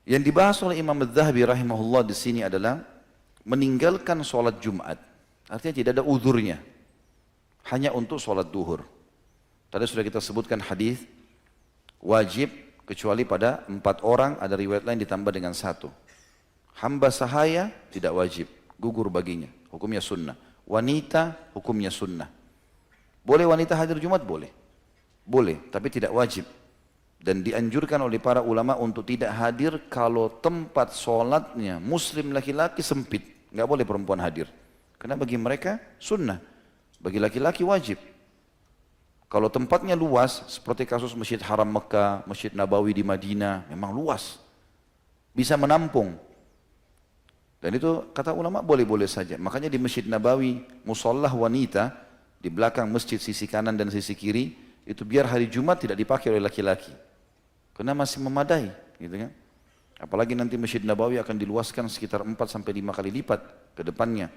Yang dibahas oleh Imam Adz-Dzahabi rahimahullah di sini adalah meninggalkan sholat Jumat. Artinya tidak ada uzurnya, hanya untuk sholat duhur. Tadi sudah kita sebutkan hadis wajib kecuali pada 4 orang, ada riwayat lain ditambah dengan 1. Hamba sahaya tidak wajib, gugur baginya, hukumnya sunnah. Wanita hukumnya sunnah. Boleh wanita hadir Jumat? Boleh. Boleh, tapi tidak wajib. Dan dianjurkan oleh para ulama untuk tidak hadir kalau tempat sholatnya muslim laki-laki sempit. Nggak boleh perempuan hadir. Karena bagi mereka sunnah, bagi laki-laki wajib. Kalau tempatnya luas, seperti kasus Masjid Haram Mekah, Masjid Nabawi di Madinah, memang luas. Bisa menampung. Dan itu kata ulama boleh-boleh saja. Makanya di Masjid Nabawi, musollah wanita, di belakang masjid sisi kanan dan sisi kiri, itu biar hari Jumat tidak dipakai oleh laki-laki. Karena masih memadai, gitu kan? Apalagi nanti Masjid Nabawi akan diluaskan sekitar 4-5 kali lipat ke depannya.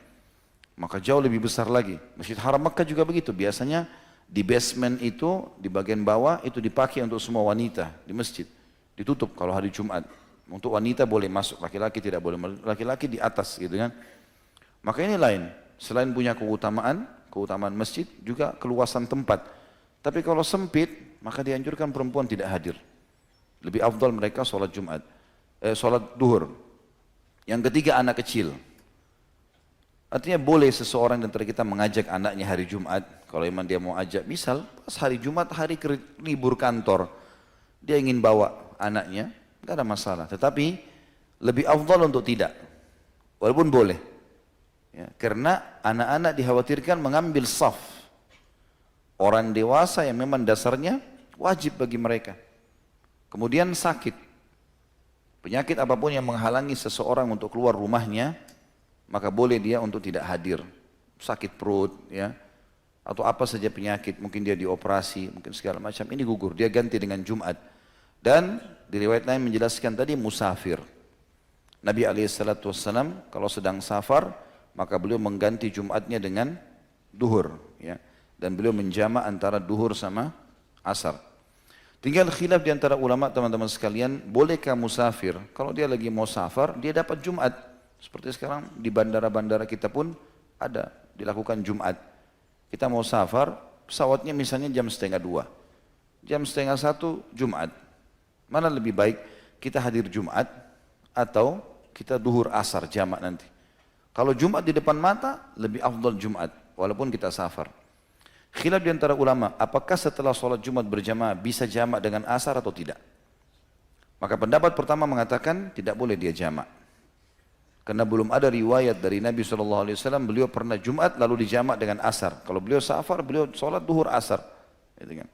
Maka jauh lebih besar lagi. Masjid Haram Mekah juga begitu. Biasanya di basement itu, di bagian bawah itu dipakai untuk semua wanita di masjid. Ditutup kalau hari Jumat. Untuk wanita boleh masuk, laki-laki tidak boleh. Laki-laki di atas, gitu kan? Maka ini lain. Selain punya keutamaan masjid, juga keluasan tempat. Tapi kalau sempit, maka dianjurkan perempuan tidak hadir. Lebih afdal mereka sholat Jumat, sholat duhur. Yang ketiga, anak kecil. Artinya boleh seseorang di antara kita mengajak anaknya hari Jumat. Kalau memang dia mau ajak, misal pas hari Jumat, hari libur kantor, dia ingin bawa anaknya, nggak ada masalah. Tetapi lebih afdal untuk tidak, walaupun boleh. Ya, karena anak-anak dikhawatirkan mengambil saf. Orang dewasa yang memang dasarnya wajib bagi mereka. Kemudian sakit, penyakit apapun yang menghalangi seseorang untuk keluar rumahnya, maka boleh dia untuk tidak hadir. Sakit perut, ya, atau apa saja penyakit, mungkin dia dioperasi, mungkin segala macam, ini gugur, dia ganti dengan Jumat. Dan di riwayat lain menjelaskan tadi musafir. Nabi SAW kalau sedang safar, maka beliau mengganti Jumatnya dengan duhur, ya, dan beliau menjama antara duhur sama asar. Tinggal khilaf di antara ulama teman-teman sekalian, bolehkah musafir? Kalau dia lagi mau safar, dia dapat Jumat. Seperti sekarang di bandara-bandara kita pun ada dilakukan Jumat. Kita mau safar, pesawatnya misalnya jam 12:30. Jam 12:30 Jumat. Mana lebih baik kita hadir Jumat atau kita duhur asar jamak nanti? Kalau Jumat di depan mata, lebih afdal Jumat walaupun kita safar. Khilaf di antara ulama, apakah setelah sholat Jumat berjamaah bisa jamak dengan asar atau tidak? Maka pendapat pertama mengatakan tidak boleh dia jamak. Karena belum ada riwayat dari Nabi SAW, beliau pernah Jumat lalu dijamak dengan asar. Kalau beliau safar, beliau sholat duhur asar. Gitu kan.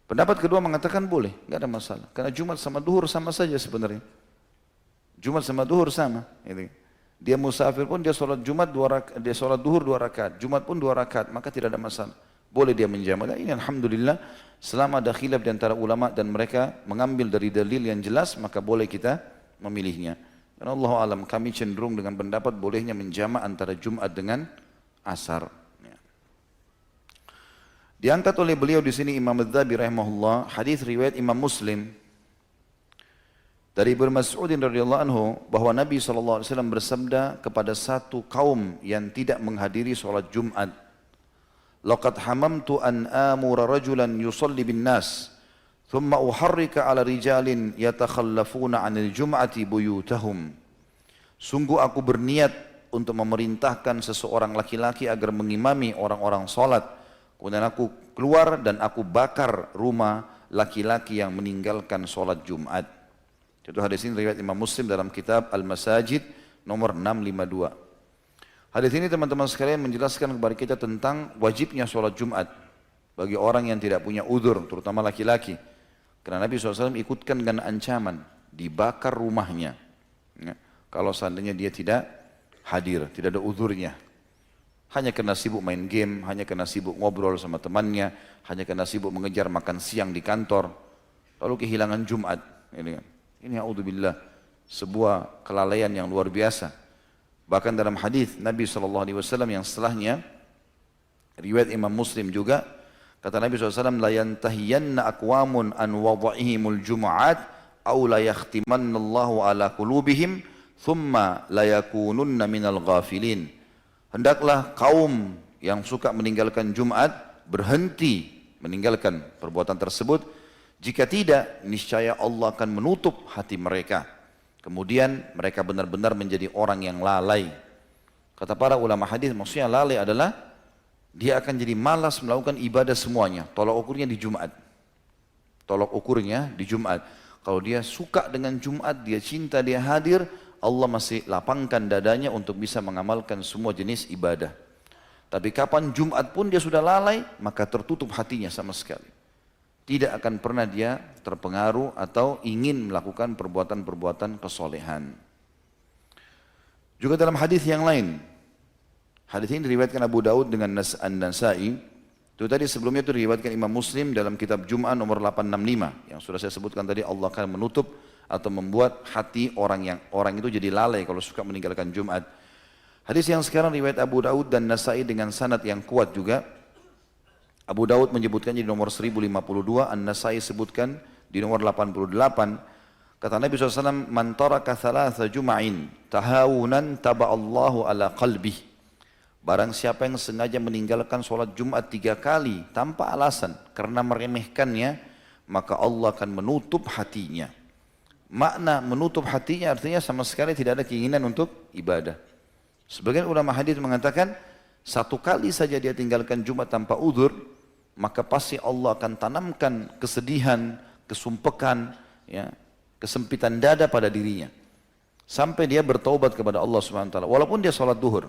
Pendapat kedua mengatakan boleh, nggak ada masalah. Karena Jumat sama duhur sama saja sebenarnya. Jumat sama duhur sama. Gitu. Dia musafir pun dia sholat Jumat 2 rakaat, dia sholat duhur 2 rakaat, Jumat pun 2 rakaat, maka tidak ada masalah. Boleh dia menjamak. Dan ini alhamdulillah selama ada khilaf di antara ulama dan mereka mengambil dari dalil yang jelas, maka boleh kita memilihnya. Dan Allah alam, kami cenderung dengan pendapat bolehnya menjamak antara Jumat dengan asar. Ya. Diangkat oleh beliau di sini Imam Adz-Dzahabi rahimahullah, hadis riwayat Imam Muslim. Dari Ibnu Mas'ud radhiyallahu anhu bahwa Nabi SAW bersabda kepada satu kaum yang tidak menghadiri sholat Jumat, "Laqad hamamtu an amura rajulan yusalli bin nas, thumma uharrika ala rijalin yatakhallafuna 'anil jum'ati buyutahum." Sungguh aku berniat untuk memerintahkan seseorang laki-laki agar mengimami orang-orang sholat. Kemudian aku keluar dan aku bakar rumah laki-laki yang meninggalkan sholat Jumat. Itu hadis ini riwayat Imam Muslim dalam kitab Al-Masajid nomor 652. Hadis ini teman-teman sekalian menjelaskan kepada kita tentang wajibnya sholat Jumat bagi orang yang tidak punya udzur, terutama laki-laki. Karena Nabi SAW ikutkan dengan ancaman, dibakar rumahnya. Ya, kalau seandainya dia tidak hadir, tidak ada udzurnya. Hanya karena sibuk main game, hanya karena sibuk ngobrol sama temannya, hanya karena sibuk mengejar makan siang di kantor, lalu kehilangan Jumat. Ini a'udzubillah, sebuah kelalaian yang luar biasa. Bahkan dalam hadis Nabi SAW yang setelahnya, riwayat Imam Muslim juga, kata Nabi SAW, "La yantahiyanna aqwamun an wada'ihimul jum'at au la yakhtimannallahu ala qulubihim thumma la yakununna minal ghafilin. Hendaklah kaum yang suka meninggalkan Jumat berhenti meninggalkan perbuatan tersebut. Jika tidak, niscaya Allah akan menutup hati mereka. Kemudian mereka benar-benar menjadi orang yang lalai. Kata para ulama hadis, maksudnya lalai adalah dia akan jadi malas melakukan ibadah semuanya. Tolak ukurnya di Jumat. Tolak ukurnya di Jumat. Kalau dia suka dengan Jumat, dia cinta, dia hadir, Allah masih lapangkan dadanya untuk bisa mengamalkan semua jenis ibadah. Tapi kapan Jumat pun dia sudah lalai, maka tertutup hatinya sama sekali. Tidak akan pernah dia terpengaruh atau ingin melakukan perbuatan-perbuatan kesolehan. Juga dalam hadis yang lain, hadis ini diriwayatkan Abu Daud dengan An-Nasai. Itu tadi sebelumnya itu diriwayatkan Imam Muslim dalam kitab Jum'ah nomor 865 yang sudah saya sebutkan tadi. Allah akan menutup atau membuat hati orang itu jadi lalai kalau suka meninggalkan Jumat. Hadis yang sekarang riwayat Abu Daud dan Nasai dengan sanad yang kuat juga. Abu Daud menyebutkannya di nomor 1052, An-Nasai sebutkan di nomor 88. Kata Nabi SAW, "Man taraka thalatha jum'ain tahawunan taba'allahu ala qalbih." Barang siapa yang sengaja meninggalkan sholat Jumat 3 kali tanpa alasan karena meremehkannya, maka Allah akan menutup hatinya. Makna menutup hatinya artinya sama sekali tidak ada keinginan untuk ibadah. Sebagian ulama hadis mengatakan, 1 kali saja dia tinggalkan Jumat tanpa uzur, maka pasti Allah akan tanamkan kesedihan, kesumpekan, ya, kesempitan dada pada dirinya. Sampai dia bertaubat kepada Allah SWT. Walaupun dia sholat duhur.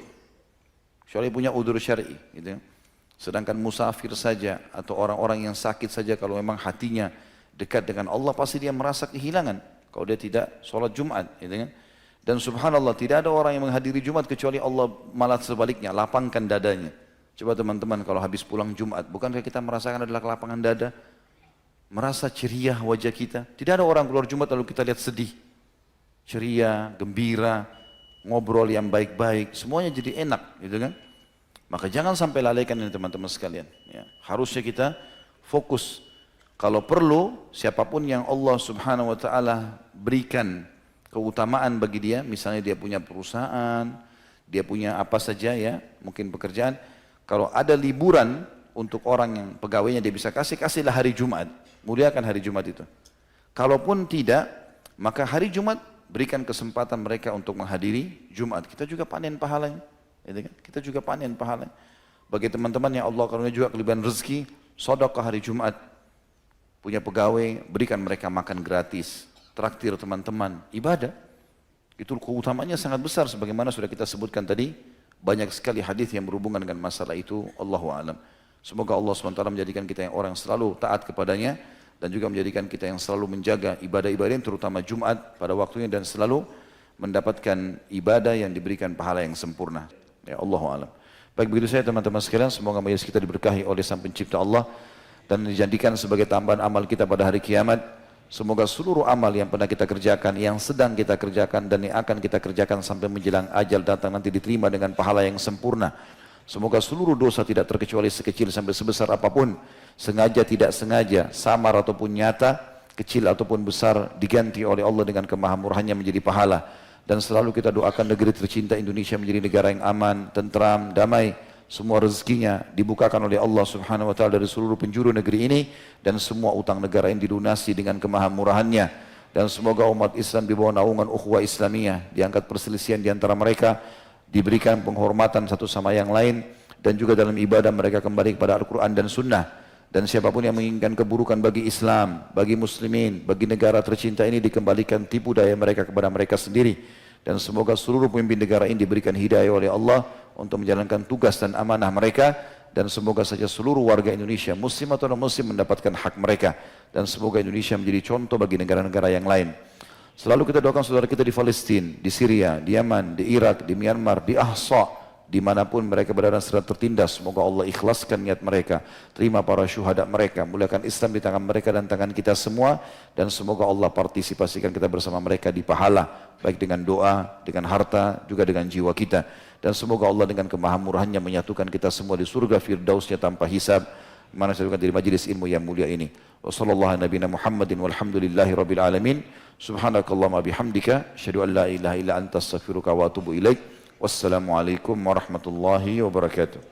Kecuali punya udzur syar'i. Gitu. Sedangkan musafir saja atau orang-orang yang sakit saja kalau memang hatinya dekat dengan Allah pasti dia merasa kehilangan. Kalau dia tidak sholat Jumat. Gitu kan. Dan subhanallah tidak ada orang yang menghadiri Jumat kecuali Allah malah sebaliknya, lapangkan dadanya. Coba teman-teman kalau habis pulang Jumat, bukankah kita merasakan adalah kelapangan dada? Merasa ceria wajah kita. Tidak ada orang keluar Jumat lalu kita lihat sedih. Ceria, gembira, ngobrol yang baik-baik, semuanya jadi enak, gitu kan? Maka jangan sampai lalaikan ini teman-teman sekalian. Ya. Harusnya kita fokus. Kalau perlu, siapapun yang Allah Subhanahu Wa Taala berikan keutamaan bagi dia, misalnya dia punya perusahaan, dia punya apa saja ya, mungkin pekerjaan. Kalau ada liburan untuk orang yang pegawainya dia bisa kasihlah hari Jumat, muliakan hari Jumat itu. Kalaupun tidak, maka hari Jumat berikan kesempatan mereka untuk menghadiri Jumat. Kita juga panen pahalanya, gitu kan? Kita juga panen pahalanya. Bagi teman-teman yang Allah karunia juga kelebihan rezeki, sedekah hari Jumat, punya pegawai, berikan mereka makan gratis, traktir teman-teman, ibadah. Itu keutamanya sangat besar sebagaimana sudah kita sebutkan tadi. Banyak sekali hadis yang berhubungan dengan masalah itu. Allahu a'lam. Semoga Allah SWT menjadikan kita yang orang selalu taat kepadanya dan juga menjadikan kita yang selalu menjaga ibadah-ibadah terutama Jumat pada waktunya dan selalu mendapatkan ibadah yang diberikan pahala yang sempurna. Ya Allahu a'lam. Baik begitu saya teman-teman sekalian, semoga majelis kita diberkahi oleh Sang Pencipta Allah dan dijadikan sebagai tambahan amal kita pada hari kiamat. Semoga seluruh amal yang pernah kita kerjakan, yang sedang kita kerjakan dan yang akan kita kerjakan sampai menjelang ajal datang nanti diterima dengan pahala yang sempurna. Semoga seluruh dosa tidak terkecuali sekecil sampai sebesar apapun, sengaja tidak sengaja, samar ataupun nyata, kecil ataupun besar, diganti oleh Allah dengan kemahamurahannya menjadi pahala. Dan selalu kita doakan negeri tercinta Indonesia menjadi negara yang aman, tentram, damai. Semua rezekinya dibukakan oleh Allah Subhanahu Wa Taala dari seluruh penjuru negeri ini dan semua utang negara ini dilunasi dengan kemahamurahannya. Dan semoga umat Islam di bawah naungan ukhuwah Islamiyah, diangkat perselisihan di antara mereka, diberikan penghormatan satu sama yang lain dan juga dalam ibadah mereka kembali kepada Al-Quran dan Sunnah. Dan siapapun yang menginginkan keburukan bagi Islam, bagi muslimin, bagi negara tercinta ini dikembalikan tipu daya mereka kepada mereka sendiri. Dan semoga seluruh pemimpin negara ini diberikan hidayah oleh Allah untuk menjalankan tugas dan amanah mereka. Dan semoga saja seluruh warga Indonesia, muslim atau non-muslim mendapatkan hak mereka. Dan semoga Indonesia menjadi contoh bagi negara-negara yang lain. Selalu kita doakan saudara kita di Palestina, di Syria, di Yaman, di Irak, di Myanmar, di Ahsa, dimanapun mereka berada sedang tertindas. Semoga Allah ikhlaskan niat mereka, terima para syuhada mereka, muliakan Islam di tangan mereka dan tangan kita semua. Dan semoga Allah partisipasikan kita bersama mereka di pahala, baik dengan doa, dengan harta, juga dengan jiwa kita. Dan semoga Allah dengan kemahamurahannya menyatukan kita semua di surga firdausnya tanpa hisab. mana saya dari majelis ilmu yang mulia ini. Wassallallahu nabiyana Muhammadin walhamdulillahi rabbil alamin. Subhanakallahumma bihamdika asyhadu an la ilaha illa anta astaghfiruka wa atubu ilaik. Wassalamualaikum warahmatullahi wabarakatuh.